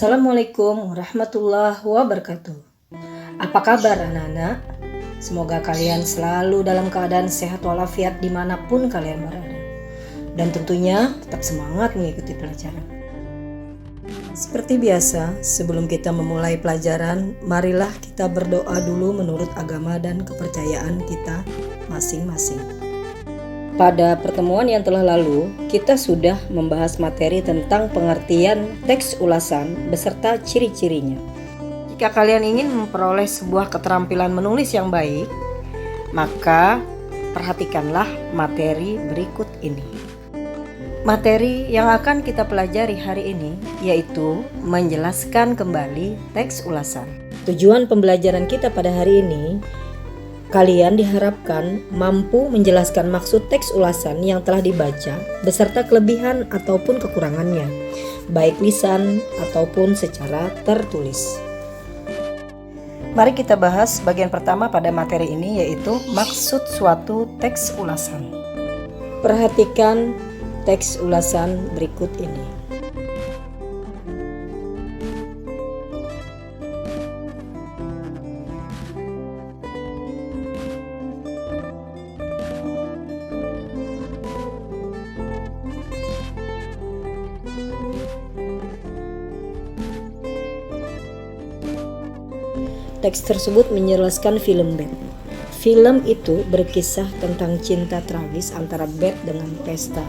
Assalamualaikum warahmatullahi wabarakatuh. Apa kabar anak-anak? Semoga kalian selalu dalam keadaan sehat walafiat dimanapun kalian berada. Dan tentunya tetap semangat mengikuti pelajaran. Seperti biasa, sebelum kita memulai pelajaran, marilah kita berdoa dulu menurut agama dan kepercayaan kita masing-masing. Pada pertemuan yang telah lalu, kita sudah membahas materi tentang pengertian teks ulasan beserta ciri-cirinya. Jika kalian ingin memperoleh sebuah keterampilan menulis yang baik, maka perhatikanlah materi berikut ini. Materi yang akan kita pelajari hari ini yaitu menjelaskan kembali teks ulasan. Tujuan pembelajaran kita pada hari ini, kalian diharapkan mampu menjelaskan maksud teks ulasan yang telah dibaca beserta kelebihan ataupun kekurangannya, baik lisan ataupun secara tertulis. Mari kita bahas bagian pertama pada materi ini, yaitu maksud suatu teks ulasan. Perhatikan teks ulasan berikut ini. Teks tersebut menjelaskan film Beth. Film itu berkisah tentang cinta tragis antara Beth dengan Vesta,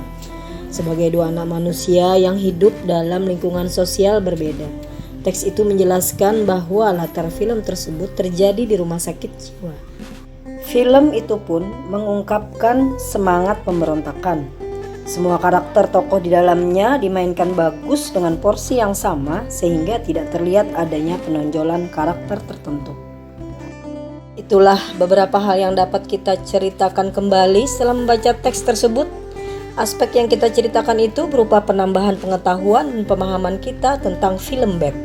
sebagai dua anak manusia yang hidup dalam lingkungan sosial berbeda. Teks itu menjelaskan bahwa latar film tersebut terjadi di rumah sakit jiwa. Film itu pun mengungkapkan semangat pemberontakan. Semua karakter tokoh di dalamnya dimainkan bagus dengan porsi yang sama sehingga tidak terlihat adanya penonjolan karakter tertentu. Itulah beberapa hal yang dapat kita ceritakan kembali setelah membaca teks tersebut. Aspek yang kita ceritakan itu berupa penambahan pengetahuan dan pemahaman kita tentang film Beth,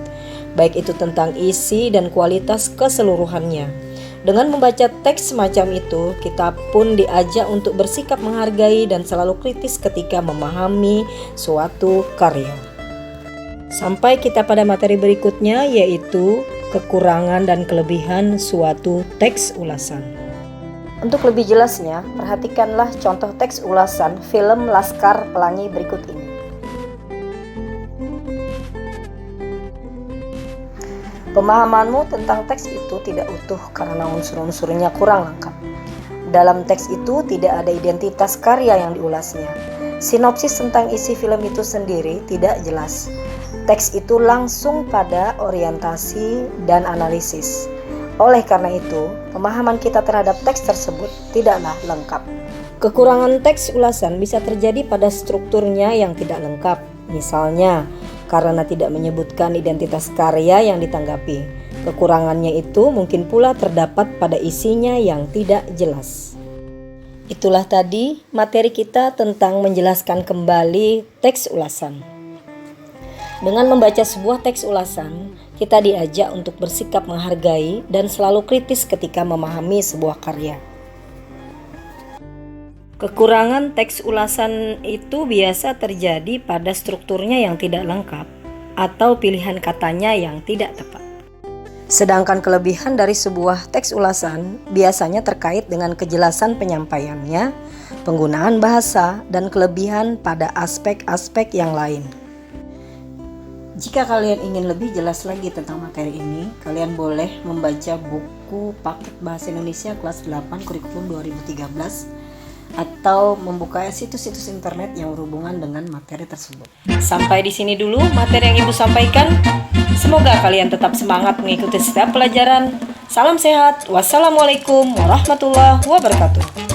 baik itu tentang isi dan kualitas keseluruhannya. Dengan membaca teks semacam itu, kita pun diajak untuk bersikap menghargai dan selalu kritis ketika memahami suatu karya. Sampai kita pada materi berikutnya, yaitu kekurangan dan kelebihan suatu teks ulasan. Untuk lebih jelasnya, perhatikanlah contoh teks ulasan film Laskar Pelangi berikut ini. Pemahamanmu tentang teks itu tidak utuh karena unsur-unsurnya kurang lengkap. Dalam teks itu tidak ada identitas karya yang diulasnya. Sinopsis tentang isi film itu sendiri tidak jelas. Teks itu langsung pada orientasi dan analisis. Oleh karena itu, pemahaman kita terhadap teks tersebut tidaklah lengkap. Kekurangan teks ulasan bisa terjadi pada strukturnya yang tidak lengkap. Misalnya, karena tidak menyebutkan identitas karya yang ditanggapi. Kekurangannya itu mungkin pula terdapat pada isinya yang tidak jelas. Itulah tadi materi kita tentang menjelaskan kembali teks ulasan. Dengan membaca sebuah teks ulasan, kita diajak untuk bersikap menghargai dan selalu kritis ketika memahami sebuah karya. Kekurangan teks ulasan itu biasa terjadi pada strukturnya yang tidak lengkap atau pilihan katanya yang tidak tepat. Sedangkan kelebihan dari sebuah teks ulasan biasanya terkait dengan kejelasan penyampaiannya, penggunaan bahasa, dan kelebihan pada aspek-aspek yang lain. Jika kalian ingin lebih jelas lagi tentang materi ini, kalian boleh membaca buku Paket Bahasa Indonesia kelas 8 kurikulum 2013 atau membuka situs-situs internet yang berhubungan dengan materi tersebut. Sampai di sini dulu materi yang Ibu sampaikan. Semoga kalian tetap semangat mengikuti setiap pelajaran. Salam sehat. Wassalamualaikum warahmatullahi wabarakatuh.